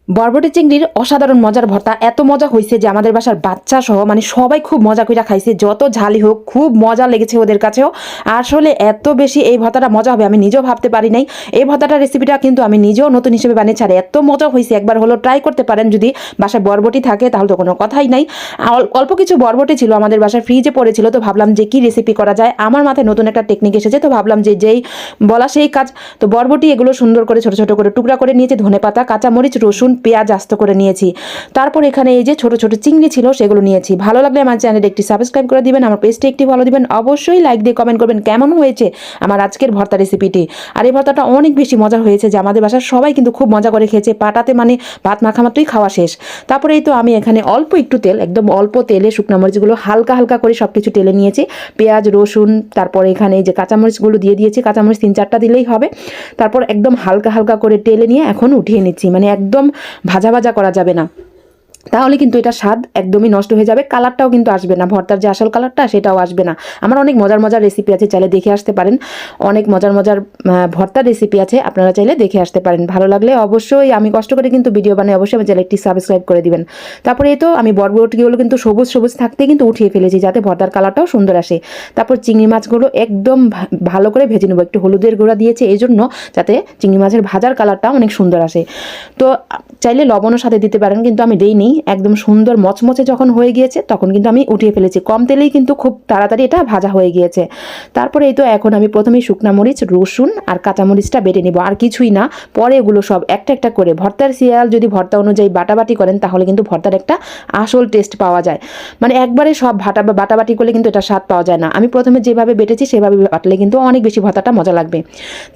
বরবটি চিংড়ির অসাধারণ মজার ভর্তা এত মজা হয়েছে যে আমাদের বাসার বাচ্চা সহ মানে সবাই খুব মজা করে খাইছে। যত ঝালই হোক খুব মজা লেগেছে ওদের কাছেও। আসলে এত বেশি এই ভর্তাটা মজা হবে আমি নিজেও ভাবতে পারি নাই। এই ভর্তাটার রেসিপিটা কিন্তু আমি নিজেও নতুন হিসেবে বানিয়েছি, আর এত মজা হয়েছে একবার হলো ট্রাই করতে পারেন। যদি বাসায় বরবটি থাকে তাহলে তো কোনো কথাই নাই। অল্প কিছু বরবটি ছিল আমাদের বাসায় ফ্রিজে পড়েছিল, তো ভাবলাম যে কি রেসিপি করা যায়। আমার মাথায় নতুন একটা টেকনিক এসেছে, তো ভাবলাম যে যেই বলা সেই কাজ। তো বরবটি এগুলো সুন্দর করে ছোট ছোট করে টুকরা করে নিয়েছি, ধনেপাতা, কাঁচামরিচ, রসুন, পেঁয়াজ আস্ত করে নিয়েছি। তারপর এখানে এই যে ছোট ছোট চিংড়ি ছিল সেগুলো নিয়েছি। ভালো লাগলে আমার চ্যানেলে একটি সাবস্ক্রাইব করে দিবেন, আমার পেজটি একটি ফলো দিবেন, অবশ্যই লাইক দিয়ে কমেন্ট করবেন কেমন হয়েছে আমার আজকের ভর্তা রেসিপিটি। আর এই ভর্তাটা অনেক বেশি মজা হয়েছে যে আমাদের বাসার সবাই কিন্তু খুব মজা করে খেয়েছে। পাটাতে মানে ভাত মাখা মাত্রই খাওয়া শেষ। তারপরে এই তো আমি এখানে অল্প একটু তেল, একদম অল্প তেলে শুকনো মরিচগুলো হালকা হালকা করে সব কিছু তেলে নিয়েছি। পেঁয়াজ, রসুন, তারপর এখানে এই যে কাঁচামরিচগুলো দিয়ে দিয়েছি। কাঁচামরিচ 3-4টা দিলেই হবে। তারপর একদম হালকা হালকা করে তেলে নিয়ে এখন উঠিয়ে নিচ্ছি। মানে একদম ভাজা ভাজা করা যাবে না, তাহলে কিন্তু এটা স্বাদ একদমই নষ্ট হয়ে যাবে। কালারটাও কিন্তু আসবে না, ভর্তার যে আসল কালারটা সেটাও আসবে না। আমার অনেক মজার মজার রেসিপি আছে, চাইলে দেখে আসতে পারেন। অনেক মজার মজার ভর্তার রেসিপি আছে, আপনারা চাইলে দেখে আসতে পারেন। ভালো লাগলে অবশ্যই, আমি কষ্ট করে কিন্তু ভিডিও বানাই, অবশ্যই আমার চ্যানেলটি সাবস্ক্রাইব করে দিবেন। তারপরে এই তো আমি বরবটিগুলো কিন্তু সবুজ সবুজ থাকতে কিন্তু উঠিয়ে ফেলেছি, যাতে ভর্তার কালারটাও সুন্দর আসে। তারপর চিংড়ি মাছগুলো একদম ভালো করে ভেজে নেবো। একটু হলুদের গুঁড়া দিয়েছি এই জন্য, যাতে চিংড়ি মাছের ভাজার কালারটা অনেক সুন্দর আসে। তো চাইলে লবণও সাথে দিতে পারেন, কিন্তু আমি দেইনি। একদম সুন্দর মচমচে যখন হয়ে গিয়েছে তখন কিন্তু আমি উঠিয়ে ফেলেছি। কম তেলেই কিন্তু খুব তাড়াতাড়ি এটা ভাজা হয়ে গিয়েছে। তারপরে এই তো এখন আমি প্রথমেই শুকনা মরিচ, রসুন আর কাঁচামরিচটা বেটে নিব, আর কিছুই না। পরে এগুলো সব একটা একটা করে ভর্তার সিরিয়াল যদি ভর্তা অনুযায়ী বাটাবাটি করেন তাহলে কিন্তু ভর্তার একটা আসল টেস্ট পাওয়া যায়। মানে একবারে সব বাটাবাটি করলে কিন্তু এটা স্বাদ পাওয়া যায় না। আমি প্রথমে যেভাবে বেটেছি সেভাবে বাটলে কিন্তু অনেক বেশি ভর্তাটা মজা লাগবে।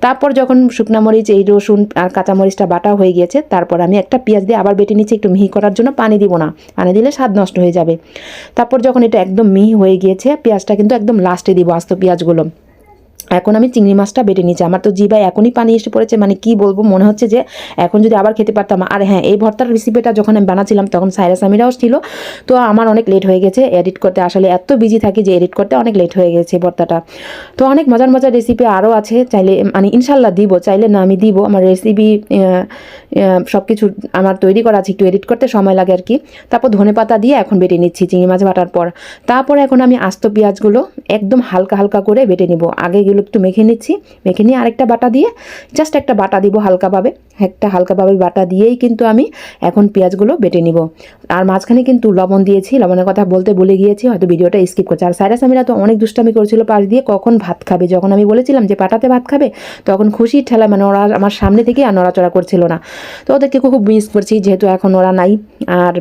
তারপর যখন শুকনা মরিচ, এই রসুন আর কাঁচামরিচটা বাটা হয়ে গিয়েছে, তারপর আমি একটা পেঁয়াজ দিয়ে আবার বেটে নিচ্ছি। একটু মিহি করার জন্য পানি দিব না, পানি দিলে স্বাদ নষ্ট হয়ে যাবে। তারপর যখন এটা একদম মিহি হয়ে গিয়েছে, পেঁয়াজটা কিন্তু একদম লাস্টে দিব, আস্ত পেঁয়াজগুলো। এখন আমি চিংড়ি মাছটা বেটে নিচ্ছি। আমার তো জিভায় এখনই পানি এসে পড়েছে, মানে কি বলবো, মনে হচ্ছে যে এখন যদি আবার খেতে পারতাম। আর হ্যাঁ, এই ভর্তার রেসিপিটা যখন আমি বানাচ্ছিলাম তখন সাইরা সামিরাও ছিল। তো আমার অনেক লেট হয়ে গেছে এডিট করতে, আসলে এত বিজি থাকি যে এডিট করতে অনেক লেট হয়ে গেছে ভর্তাটা। তো অনেক মজার মজার রেসিপি আরও আছে, চাইলে মানে ইনশাল্লাহ দিব, চাইলে না আমি দিব। আমার রেসিপি সব কিছু আমার তৈরি করা আছে, একটু এডিট করতে সময় লাগে আর কি। তারপর ধনেপাতা দিয়ে এখন বেটে নিচ্ছি চিংড়ি মাছ বাটার পর। তারপর এখন আমি আস্ত পেঁয়াজগুলো একদম হালকা হালকা করে বেটে নিব। আগে এগুলো একটু মেখে নিচ্ছি, মেখে নিয়ে আরেকটা বাটা দিয়ে জাস্ট একটা বাটা দিব হালকাভাবে। একটা হালকাভাবে বাটা দিয়েই কিন্তু আমি এখন পেঁয়াজগুলো বেটে নিব। আর মাঝখানে কিন্তু লবণ দিয়েছি, লবণের কথা বলতে ভুলে গিয়েছি, হয়তো ভিডিওটা স্কিপ করছে। আর সাইরা সামিরা তো অনেক দুষ্টামি করেছিল পাশ দিয়ে, কখন ভাত খাবে। যখন আমি বলেছিলাম যে পাটাতে ভাত খাবে তখন খুশির ঠেলায় মানে ওরা আমার সামনে থেকে আর নড়াচড়া করছিল না। তো ওদেরকে খুব মিস করছি, যেহেতু এখন ওরা নাই। আর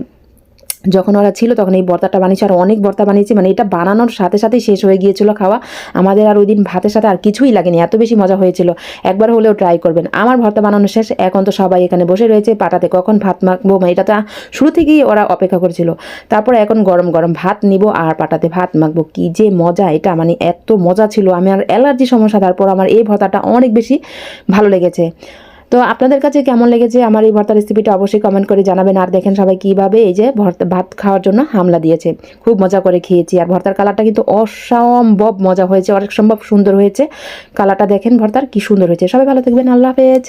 যখন ওরা ছিল তখন এই ভর্তাটা বানিয়েছি, আর অনেক ভর্তা বানিয়েছি, মানে এটা বানানোর সাথে সাথেই শেষ হয়ে গিয়েছিল খাওয়া আমাদের। আর ওই দিন ভাতের সাথে আর কিছুই লাগেনি, এত বেশি মজা হয়েছিল। একবার হলেও ট্রাই করবেন। আমার ভর্তা বানানো শেষ, এখন তো সবাই এখানে বসে রয়েছে পাটাতে কখন ভাত মাখবো, মানে এটা তো শুরু থেকেই ওরা অপেক্ষা করছিল। তারপরে এখন গরম গরম ভাত নিব আর পাটাতে ভাত মাখবো। কি যে মজা এটা, মানে এত মজা ছিল। আমি আর অ্যালার্জি সমস্যা, তারপর আমার এই ভর্তাটা অনেক বেশি ভালো লেগেছে। তো আপনাদের কাছে কেমন লেগেছে আমার এই ভর্তা রেসিপিটা অবশ্যই কমেন্ট করে জানাবেন। আর দেখেন সবাই কীভাবে এই যে ভাত খাওয়ার জন্য হামলা দিয়েছে, খুব মজা করে খেয়েছি। আর ভর্তার কালারটা কিন্তু অসম্ভব মজা হয়েছে, অনেক সম্ভব সুন্দর হয়েছে। কালারটা দেখেন ভর্তার কি সুন্দর হয়েছে। সবাই ভালো থাকবেন, আল্লাহ হাফেজ।